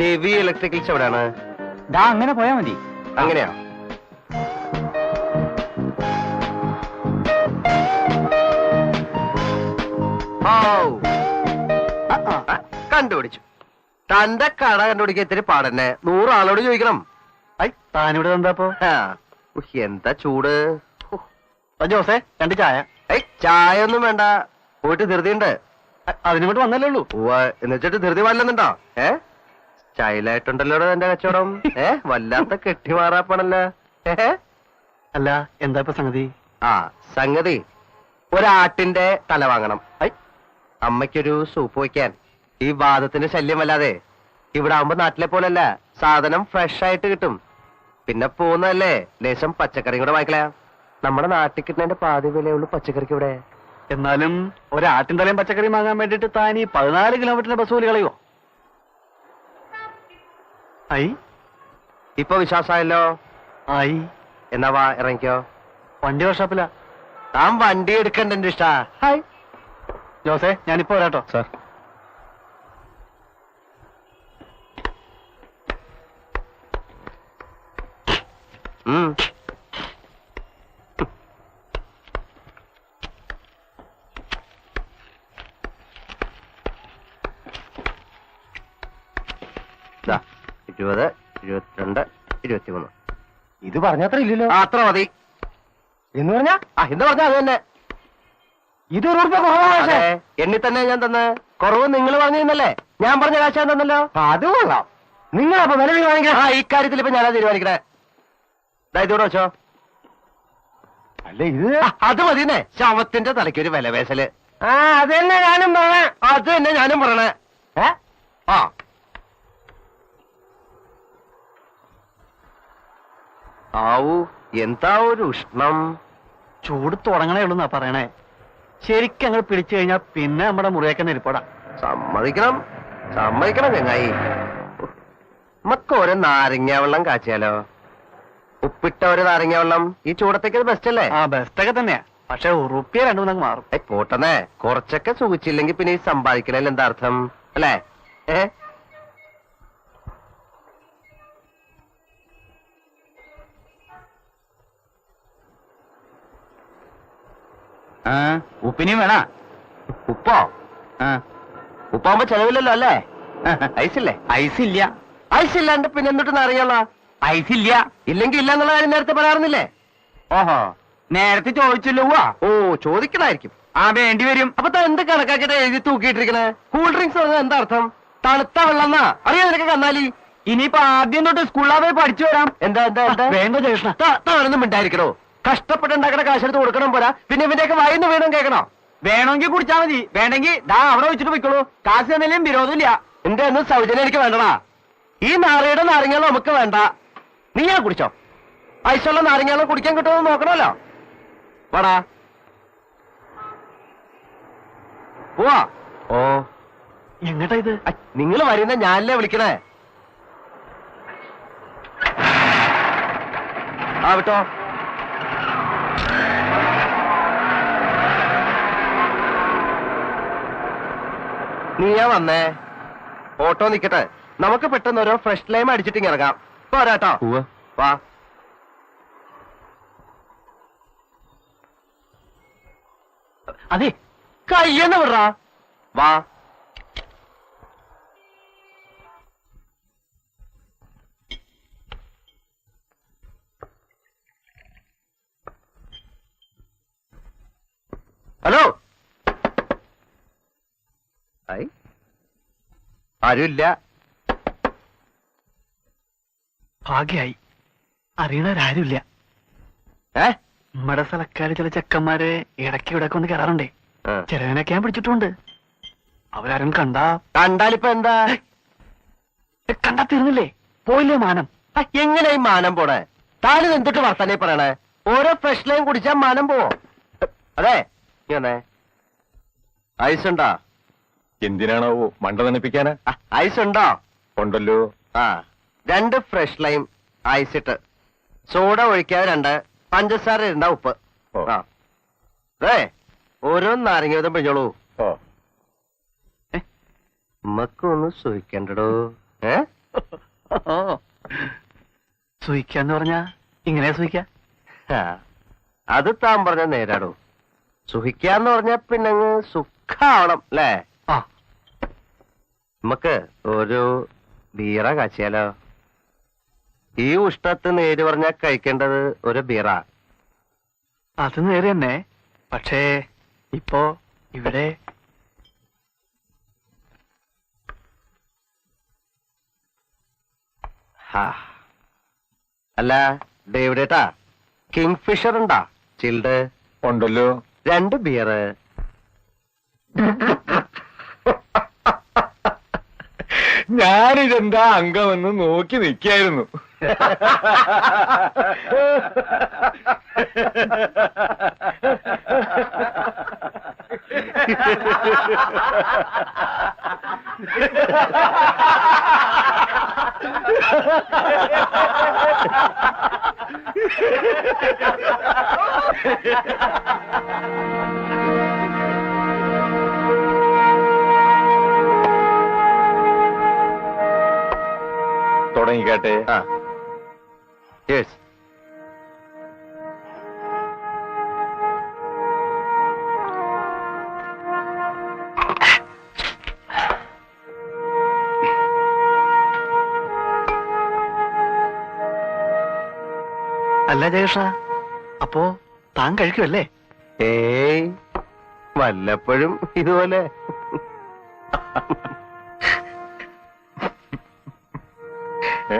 ദേവി electricals എവിടെയാണ്? ദാ അങ്ങനെ പോയാ മതി. അങ്ങനെയാ? കണ്ടുപിടിച്ചു. തന്റെ കട കണ്ടുപിടിക്കാൻ ഇത്തിരി പാടന്നെ. 100 ആളോട് ചോദിക്കണം. താനിവിടെ എന്താപ്പോ? എന്താ ചൂട്. ജോസേ 2 ചായ. ചായ ഒന്നും വേണ്ട, പോയിട്ട് ധൃതിയുണ്ട്. അതിനിങ്ങോട്ട് വന്നല്ലേ ഉള്ളൂ. എന്നുവെച്ചിട്ട് ധൃതി വല്ലെന്നുണ്ടോ? സ്റ്റൈലായിട്ടുണ്ടല്ലോ എന്റെ കച്ചവടം. വല്ലാത്ത കെട്ടിമാറാപ്പണല്ലോ. അല്ല എന്താ ഇപ്പൊ സംഗതി? സംഗതി ഒരാട്ടിന്റെ തല വാങ്ങണം. അമ്മയ്ക്കൊരു സൂപ്പ് വയ്ക്കാൻ. ഈ വാദത്തിന്റെ ശല്യം വല്ലാതെ. ഇവിടെ ആവുമ്പോ നാട്ടിലെ പോലല്ല, സാധനം ഫ്രഷ് ആയിട്ട് കിട്ടും. പിന്നെ പോകുന്നതല്ലേ, ലേശം പച്ചക്കറിയും കൂടെ വാങ്ങിക്കല. നമ്മുടെ നാട്ടിൽ കിട്ടുന്നതിന്റെ പാതി വിലയുള്ളൂ പച്ചക്കറിക്ക് ഇവിടെ. എന്നാലും ഒരാട്ടിൻ തലയും പച്ചക്കറി വാങ്ങാൻ വേണ്ടിട്ട് താൻ ഈ 14 കിലോമീറ്ററിന്റെ ബസ് കൂലി കളയോ? ഇപ്പൊ വിശ്വാസമായല്ലോ. എന്നാ വാ, ഇറങ്ങിക്കോ. വണ്ടി വർഷാപ്പില്ല. താൻ വണ്ടി എടുക്കണ്ട, എന്റെ ഇഷ്ടാ. ജോസേ ഞാനിപ്പോ വരാട്ടോ. സാർ ദാ 20, 22, 23. ഇത് പറഞ്ഞത്ര ഇല്ലല്ലോ. അത്ര മതി. എന്ന് പറഞ്ഞാ എന്ന് പറഞ്ഞാ അത് തന്നെ. ഇത് 100 രൂപ കുറവാ. എണ്ണി തന്നെ ഞാൻ തന്ന്. കുറവ് നിങ്ങൾ പറഞ്ഞിരുന്നല്ലേ? ഞാൻ പറഞ്ഞ കാശ് ഞാൻ തന്നല്ലോ. അത് കൊള്ളാം. നിങ്ങളപ്പോ വില തീരുമാനിക്കണം. ഈ കാര്യത്തിൽ ഇപ്പൊ ഞാനാ തീരുമാനിക്കണേ. ഇതോടെ വെച്ചോ. അല്ല ഇത് അത് മതിന്നേ. ശവത്തിന്റെ തലയ്ക്കൊരു വില പേശല്. അത് തന്നെ ഞാനും പറഞ്ഞ. അത് തന്നെ ഞാനും പറയണേ. ആവൂ, എന്താ ഒരു ഉഷ്ണം. ചൂട് തുടങ്ങണേ ഉള്ളൂന്നാ പറയണേ. ശരിക്കും അങ്ങോട്ട് പിടിച്ചു കഴിഞ്ഞാൽ പിന്നെ നമ്മുടെ മുറിയൊക്കെ നെരിപ്പടാ. സമ്മതിക്കണം ചങ്ങായി. നമുക്ക് ഒരു നാരങ്ങ വെള്ളം കാച്ചിയാലോ? ഉപ്പിട്ട ഒരു നാരങ്ങ വെള്ളം ഈ ചൂടത്തേക്ക് ബെസ്റ്റ് അല്ലേ? ബെസ്റ്റൊക്കെ തന്നെയാ. പക്ഷെ ഉറുപ്പിയ 2-3 മാറും. പോട്ടെന്നേ, കുറച്ചൊക്കെ സുഖിച്ചില്ലെങ്കിൽ പിന്നെ ഈ സമ്പാദിക്കണേൽ എന്താ അർത്ഥം അല്ലേ? ഉപ്പിനെയും വേണ? ഉപ്പോ? ഉപ്പാകുമ്പോ ചെലവില്ലല്ലോ അല്ലേ? ഐസില്ലേ? ഐസില്ല. ഐസില്ലാണ്ട് പിന്നെ എന്നിട്ട് നാരങ്ങ ഐസില്ല. ഇല്ലെങ്കിൽ ഇല്ല എന്നുള്ള കാര്യം നേരത്തെ പറയാറുന്നില്ലേ? ഓഹോ, നേരത്തെ ചോദിച്ചല്ലോ. ചോദിക്കണായിരിക്കും. വേണ്ടി വരും. അപ്പൊ എന്ത് കണക്കാക്കിട്ട് എഴുതി തൂക്കിയിട്ടിരിക്കണേ? കൂൾ ഡ്രിങ്ക്സ് പറഞ്ഞാൽ എന്താ അർത്ഥം? തണുത്ത വെള്ളം എന്നാ അറിയാം നിനക്ക്. കന്നാലി ഇനിയിപ്പോ ആദ്യം തൊട്ട് സ്കൂളിലാ പോയി പഠിച്ചു വരാം. എന്താ വേണ്ട ജേഷ്ണ, താനൊന്നും മിണ്ടായിരിക്കണോ? കഷ്ടപ്പെട്ടുണ്ടാക്കണ കാശെടുത്ത് കൊടുക്കണം പോരാ, പിന്നെ ഇവന്റെയൊക്കെ വായിന്ന് വീണും കേൾക്കണോ? വേണമെങ്കിൽ കുടിച്ചാ മതി, വേണമെങ്കിൽ ദാ അവിടെ വെച്ചിട്ട് പോയിക്കോളൂ. കാശ് തന്നെയും വിരോധമില്ല. എന്റെ ഒന്നും സൗജന്യം എനിക്ക് വേണ്ടടാ. ഈ നാരയുടെ നാരങ്ങളും നമുക്ക് വേണ്ട. നീ ഞാൻ കുടിച്ചോ? ഐസുള്ള നാരങ്ങളും കുടിക്കാൻ കിട്ടുമെന്ന് നോക്കണമല്ലോ. വാടാ പോവാ. എങ്ങട്ടാ ഇത്? നിങ്ങൾ വരുന്ന ഞാനല്ലേ വിളിക്കണേ. വിട്ടോ. നീയാ വന്നേ. ഓട്ടോ നിക്കട്ടെ, നമുക്ക് പെട്ടെന്ന് ഓരോ ഫ്രഷ് ലൈം അടിച്ചിട്ടിങ് ഇറങ്ങാം. പോരാട്ടോ. വാ. അതെ, കയ്യെന്ന് വിടറാ. വാ. ഹലോ. ആരുമില്ല. ഭാഗ്യായി, അറിയണവരാരുമില്ല. നമ്മുടെ സ്ഥലക്കാര് ചില ചെക്കന്മാര് ഇടയ്ക്ക് ഇവിടൊക്കെ ഒന്ന് കയറാറുണ്ടേ. ചിലവനൊക്കെ ഞാൻ പിടിച്ചിട്ടുണ്ട്. അവരാരും കണ്ടാലിപ്പോ എന്താ? കണ്ടാ തീർന്നില്ലേ? പോയില്ലേ മാനം? എങ്ങനെ ഈ മാനം പോണേ? താനിത് എന്തിട്ട് വർത്താനേ പറയണേ? ഓരോ ഫ്രഷ് ലൈം കുടിച്ചാ മാനം പോവോ? അതെ, ഐസ് ഉണ്ടോ? എന്തിനാണോ മണ്ട തണുപ്പിക്കാനാ? ഐസ് ഉണ്ടോ? ഉണ്ടല്ലോ. 2 ഫ്രഷ് ലൈം ഐസ് ഇട്ട്, സോഡ ഒഴിക്കാതെ 2, പഞ്ചസാര ഇടണ്ട, ഉപ്പ്. അതെ, ഓരോ നാരങ്ങ വീതം പിഴിഞ്ഞോളൂ. നമുക്കൊന്ന് സൂഹിക്കണ്ടോ? സൂയിക്കാന്ന് പറഞ്ഞാ ഇങ്ങനെ സൂയിക്ക. ആ, അത് താൻ പറഞ്ഞ നേരാടോ. സുഖിക്കാന്ന് പറഞ്ഞാ പിന്നങ്ങ് സുഖാവണം അല്ലേ? ആ, നമുക്ക് ഒരു ബീറ കാച്ചിയാലോ? ഈ ഉഷ്ണത്ത് നേര് പറഞ്ഞാ കഴിക്കേണ്ടത് ഒരു ബീറ. അത് നേരെ തന്നെ. പക്ഷേ ഇപ്പോ ഇവിടെ ഹാ. അല്ല ഡേവിഡേട്ടാ, കിങ് ഫിഷർ ഉണ്ടാ ചിൽഡ്? ഉണ്ടല്ലോ. 2 ബിയറ്. ഞാനിതെന്താ അംഗമെന്ന് നോക്കി നിൽക്കായിരുന്നു. തുടങ്ങിക്കാട്ടെ. ആ, യെസ്. അല്ല ജയകൃഷ്ണ, അപ്പോ താൻ കഴിക്കുമല്ലേ? ഏയ്, വല്ലപ്പോഴും ഇതുപോലെ. ഏ?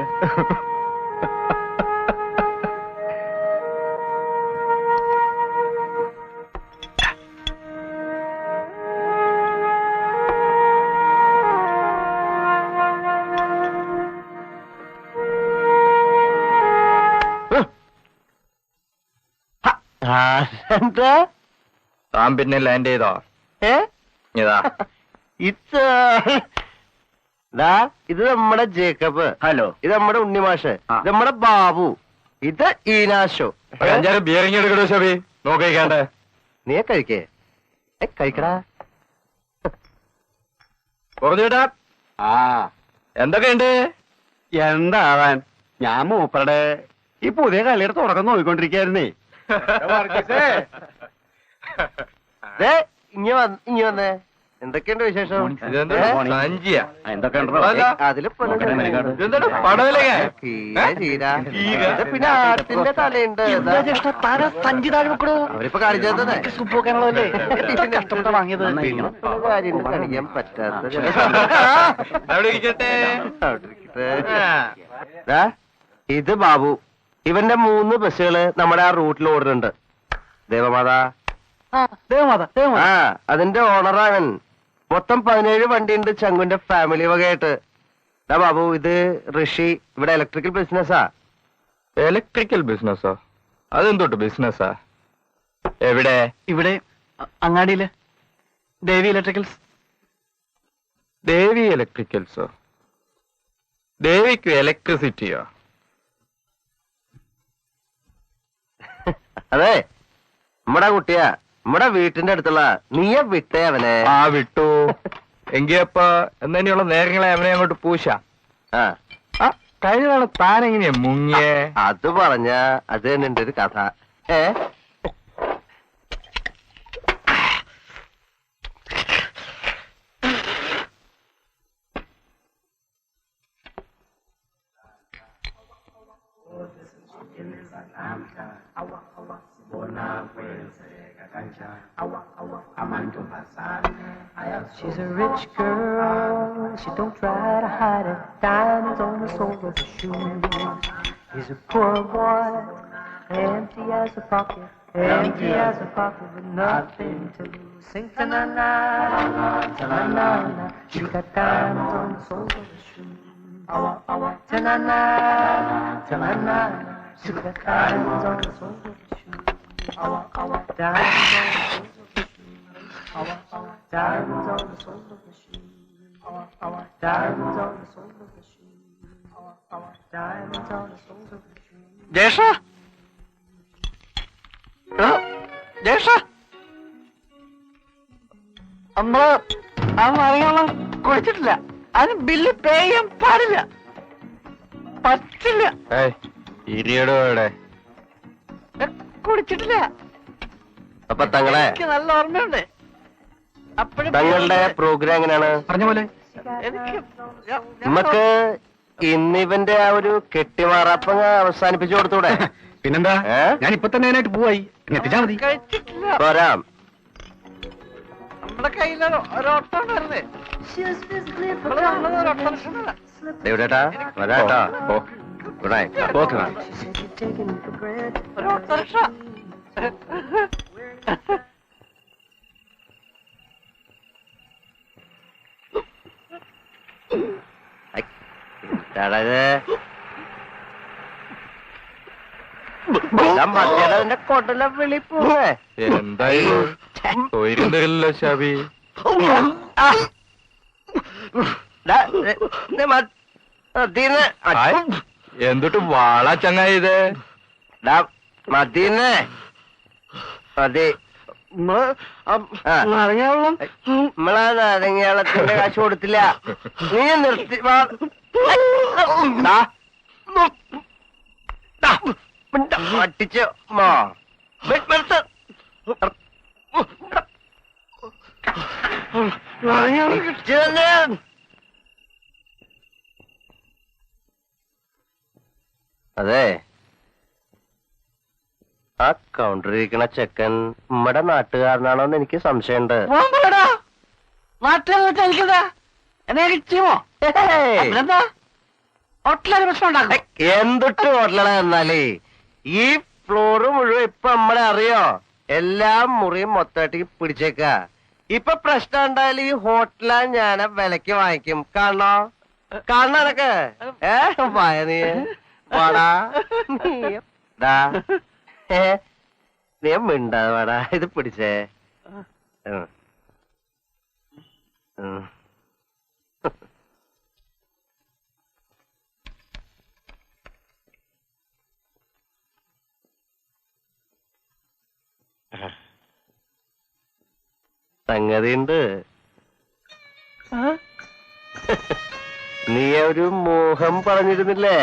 എന്താ? താൻ പിന്നെ ലാൻഡ് ചെയ്തോ? ഏ, ഇതാ. ഇത് ദാ, ഇത് നമ്മുടെ ജേക്കബ്. ഹലോ. ഇത് നമ്മുടെ ഉണ്ണിമാഷ്. ആ. ഇത് നമ്മുടെ ബാബു. ഇത് ഈനാശോ. ഒരു 5-6 ബിയറിങ് എടുക്കടോ ശബി. നോക്കിക്കാണ്ടേ. നീ കഴിക്കേ? കഴിക്കടാ. കുറഞ്ഞുവിട്ടാ. ആ, എന്തൊക്കെയുണ്ട്? എന്താവാൻ, ഞാൻ മൂപ്പരുടെ ഈ പുതിയ കളിയുടെ തുടക്കം നോക്കിക്കൊണ്ടിരിക്കായിരുന്നേ. ദേ, ഇങ്ങ വന്നേ. എന്തൊക്കെയുണ്ട് വിശേഷം? ഇതെന്താ സഞ്ചിയാ? അതില് ഇതെന്താ പടവലങ്ങ? ചീര. ഇത് പിന്നെ ആട്ടിന്റെ തലയുണ്ട്. അവരിപ്പോ കാണിച്ചത് കഷ്ടപ്പെട്ട് വാങ്ങിയത്. കാര്യം കാണിക്കാൻ പറ്റാത്ത അവിടെ ഇരിക്കട്ടെ. ദാ, ഇത് ബാബു. ഇവന്റെ 3 ബസ്സുകള് നമ്മുടെ ആ റൂട്ടിൽ ഓടുന്നുണ്ട്. ദേവമാതാ. ആ, അതിന്റെ ഓണറാവൻ. മൊത്തം 17 വണ്ടിയുണ്ട് ചങ്കുന്റെ ഫാമിലി വകയായിട്ട്. ദാ ബാബു, ഇത് ഋഷി. ഇവിടെ ഇലക്ട്രിക്കൽ ബിസിനസ്സാ. ഇലക്ട്രിക്കൽ ബിസിനസ്സോ? അതെന്തോട്ട് ബിസിനസ്സാ? എവിടെ? ഇവിടെ അങ്ങാടിയില് ദേവി ഇലക്ട്രിക്കൽസ്. ദേവി ഇലക്ട്രിക്കൽസോ? ദേവിക്ക് ഇലക്ട്രിസിറ്റിയോ? അതെ, നമ്മടെ കുട്ടിയാ. നമ്മടെ വീട്ടിന്റെ അടുത്തുള്ള. നീയെ വിട്ടേ അവനെ. ആ, വിട്ടു. എങ്കിയപ്പ എന്നതിനുള്ള നേരങ്ങളെ അവനെ അങ്ങോട്ട് പൂശ. ആ, കഴിഞ്ഞ നാളെ താൻ എങ്ങനെയാ മുങ്ങിയേ? അത് പറഞ്ഞ അത് തന്നെ ഉണ്ട് ഒരു കഥ. ഏ, She's a rich girl, she don't try to hide it. Diamonds on the soles of her shoes. He's a poor boy, empty as a pocket, empty as a pocket with nothing to lose. Sing ta-na-na, ta-na-na, she got diamonds on the soles of her shoes. Ta-na-na, ta-na-na, she got diamonds on the soles of her shoes. Diamonds on the soles of her shoes. Diamonds on the soles of the shoe. Diamonds on the soles of the shoe. Diamonds on the soles of the shoe. Jesha, Jesha, നമ്മള് ആ നാരങ്ങ കുടിച്ചിട്ടില്ല. അതിന് bill pay ചെയ്യാൻ പാടില്ല. പറ്റില്ല. ഇരിയടോ ഇവിടെ. കുടിച്ചിട്ടില്ല. അപ്പൊ തങ്ങളെ എനിക്ക് നല്ല ഓർമ്മയുണ്ട്. അപ്പോഴും തങ്ങളുടെ പ്രോഗ്രാം എങ്ങനെയാണ്? പറഞ്ഞ പോലെ എനിക്ക് നമുക്ക് ഇന്നിവന്റെ ആ ഒരു കെട്ടിമാറാപ്പങ്ങ അവസാനിപ്പിച്ചു കൊടുത്തൂടെ? പിന്നെന്താ, ഏ? ഞാൻ ഇപ്പൊ തന്നെ അതിനായിട്ട് പോവായി. എത്തിച്ചാ മതി. പോരാം. നമ്മുടെ കയ്യിൽ ഒരു ഓട്ടോ ഉണ്ടായിരുന്നേ. എവിടെട്ടാ വരാട്ടാ. ഓ, ഗുഡ് നൈറ്റ്. ഓക്കെ. ഒരു ഓട്ടോറിക്ഷ. മറ്റേതിന്റെ കൊട്ടല വിളി പോവേ. എന്തായാലും തൊയിരം തരില്ലല്ലോ ഷാബി. എന്തൊട്ട് വാള ചങ്ങായി ഇത്. മതീന്ന് മതി. നമ്മളാ നാരങ്ങാളത്തിന്റെ കാശ് കൊടുത്തില്ല. നീ നിർത്തി പട്ടിച്ച് മോ അതെ. ആ കൗണ്ടറിരിക്കണ ചെക്കൻ നമ്മുടെ നാട്ടുകാരനാണോന്ന് എനിക്ക് സംശയമുണ്ട്. എന്തൊട്ട് ഹോട്ടലാണ് എന്നാലേ ഈ ഫ്ലോറ് മുഴുവൻ ഇപ്പൊ നമ്മളെ അറിയോ. എല്ലാ മുറിയും മൊത്തമായിട്ട് പിടിച്ചേക്ക. ഇപ്പൊ പ്രശ്നം ഉണ്ടായാലും ഈ ഹോട്ടലാ ഞാൻ വിലക്ക് വാങ്ങിക്കും. കാണണോ? കാണാനൊക്കെ വായ നീ വാടാ. നീ മിണ്ടാതെ വാടാ. ഇത് പിടിച്ചേ. സംഗതിയുണ്ട്. നീ ഒരു മോഹം പറഞ്ഞിരുന്നില്ലേ?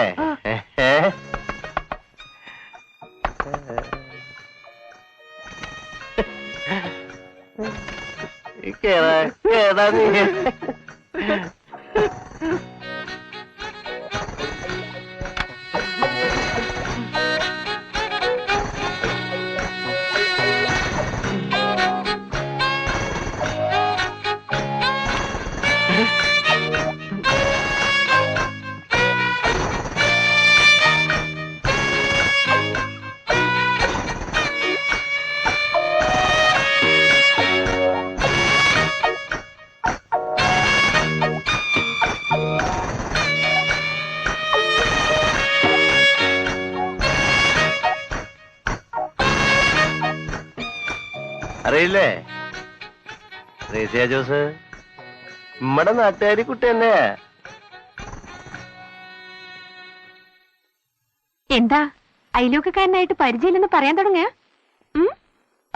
കേടാ നീ. അറിയില്ലേ റേസിയ ജോസ്? നമ്മടെ നാട്ടുകാരി കുട്ടി തന്നെ. എന്താ അയലോക്കക്കാരനായിട്ട് പരിചയമില്ലെന്ന് പറയാൻ തുടങ്ങിയ?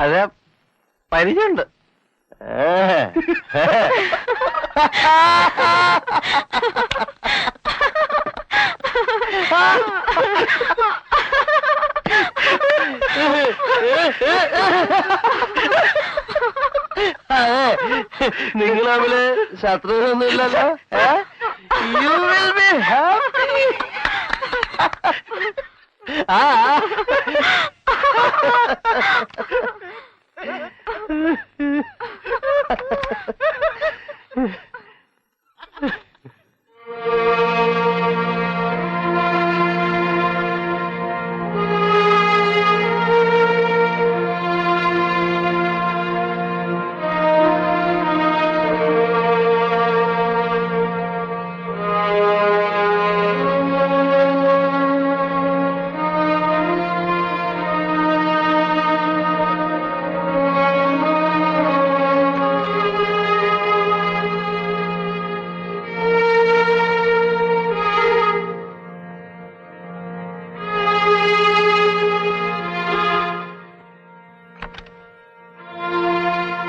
അതെ, പരിചയമുണ്ട്. നിങ്ങൾ തമ്മില് ശത്രുതയൊന്നുമില്ലല്ലോ. You will be happy.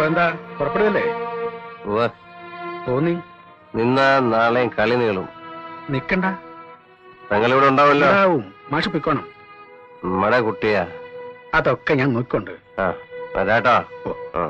എന്താ പുറപ്പെടുകയല്ലേ? തോന്നി നിന്ന നാളെയും കളി നീളും. നിക്കണ്ട, ഞങ്ങളിവിടെ ഉണ്ടാവല്ലോ. മാഷ് പൊയ്ക്കോണം. നമ്മടെ കുട്ടിയാ. അതൊക്കെ ഞാൻ നോക്കിക്കൊണ്ട്. ആ വരാട്ടോ. ആ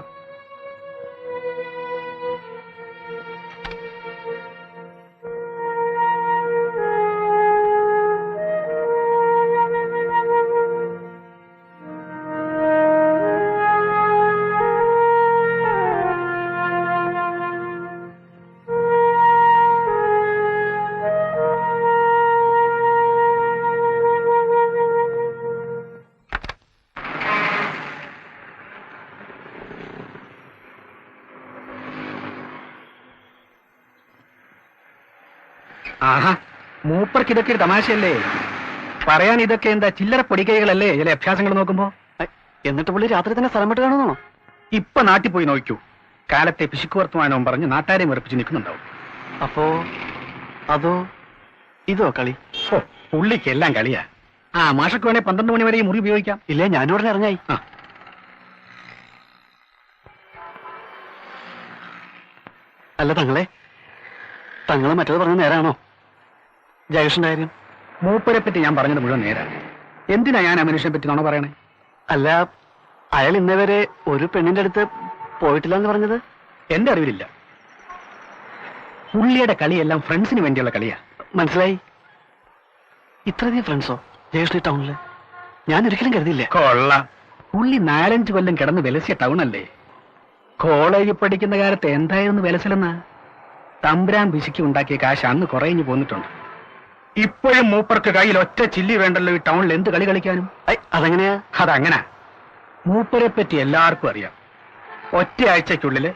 ആഹാ, മൂപ്പർക്ക് ഇതൊക്കെ ഒരു തമാശയല്ലേ? പറയാൻ ഇതൊക്കെ എന്താ ചില്ലറ പൊടിക്കൈകളല്ലേ ചില അഭ്യാസങ്ങൾ നോക്കുമ്പോ? എന്നിട്ട് പുള്ളി രാത്രി തന്നെ സ്ഥലം വിട്ട് കാണുന്നോ? ഇപ്പൊ നാട്ടിൽ പോയി നോക്കൂ. കാലത്തെ പിശുക്ക് വർത്തമാനവും പറഞ്ഞ് നാട്ടാരെ വെറുപ്പിച്ച് നിൽക്കുന്നുണ്ടാവും. അപ്പോ അതോ ഇതോ കളി? ഓ, പുള്ളിക്ക് എല്ലാം കളിയാ. ആ മാഷക്ക് വേണേ 12 മണി വരെ ഈ മുറി ഉപയോഗിക്കാം. ഇല്ലേ, ഞാനിവിടെ ഇറങ്ങായി. ആ, അല്ല തങ്ങളെ മറ്റേത് പറഞ്ഞ നേരാണോ? ജയകൃഷ്ണന്റെ കാര്യം? മൂപ്പരെ പറ്റി ഞാൻ പറഞ്ഞത് മുഴുവൻ നേരാ. എന്തിനാ ഞാൻ ആ മനുഷ്യനെ പറ്റി നുണ പറയണേ? അല്ല, അയാൾ ഇന്നേവരെ ഒരു പെണ്ണിന്റെ അടുത്ത് പോയിട്ടില്ല എന്ന് പറഞ്ഞത്? എന്റെ അറിവിലില്ല. പുള്ളിയുടെ കളിയെല്ലാം ഫ്രണ്ട്സിന് വേണ്ടിയുള്ള കളിയാ. മനസ്സിലായി. ഇത്രയധികം ഫ്രണ്ട്സോ ജയകൃഷ്ണ ടൗണില്? ഞാൻ ഒരിക്കലും കരുതിയില്ല. കൊള്ളാം. പുള്ളി 4-5 കൊല്ലം കിടന്ന് വിലസിയ ടൗണല്ലേ. കോളേജിൽ പഠിക്കുന്ന കാലത്ത് എന്തായിരുന്നു വിലസലെന്നാ? തമ്പുരാൻ പിശുക്കി ഉണ്ടാക്കിയ കാശ് അന്ന് കുറഞ്ഞു പോന്നിട്ടുണ്ട്. ഇപ്പോഴും മൂപ്പർക്ക് കയ്യിൽ ഒറ്റ ചില്ലി വേണ്ടല്ലോ ഈ ടൗണിൽ എന്ത് കളി കളിക്കാനും. അതെങ്ങനെയാ? അതങ്ങനെ. മൂപ്പരെ പറ്റി എല്ലാവർക്കും അറിയാം. ഒറ്റ ആഴ്ചക്കുള്ളിൽ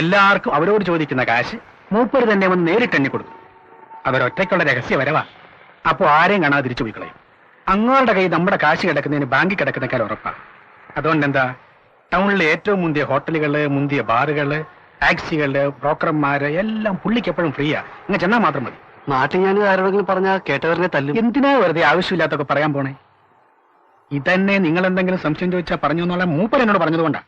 എല്ലാവർക്കും അവരോട് ചോദിക്കുന്ന കാശ് മൂപ്പര് തന്നെ വന്ന് നേരിട്ട് എണ്ണി കൊടുക്കും. അവരൊറ്റയ്ക്കുള്ള രഹസ്യ വരവാ. അപ്പോ ആരെയും കാണാതെ തിരിച്ചു പോയി കളയും. അങ്ങോരുടെ കൈ നമ്മുടെ കാശ് കിടക്കുന്നതിന് ബാങ്കിൽ കിടക്കുന്നേക്കാൾ ഉറപ്പാ. അതുകൊണ്ട് എന്താ, ടൗണിലെ ഏറ്റവും മുന്തിയ ഹോട്ടലുകള്, മുന്തിയ ബാറുകള്, ടാക്സികള്, ബ്രോക്കർമാര് എല്ലാം പുള്ളിക്ക് എപ്പോഴും ഫ്രീയാ. ഇങ്ങനെ ചെന്നാൽ മാത്രം മതി. നാട്ടിൽ ഞാൻ ആരോടെങ്കിലും പറഞ്ഞാൽ കേട്ടവരെ തല്ലും. എന്തിനാ വെറുതെ ആവശ്യമില്ലാത്തൊക്കെ പറയാൻ പോണേ? ഇതന്നെ നിങ്ങൾ എന്തെങ്കിലും സംശയം ചോദിച്ചാൽ പറഞ്ഞു എന്നുള്ള മൂപ്പർ എന്നോട് പറഞ്ഞതുകൊണ്ടാ.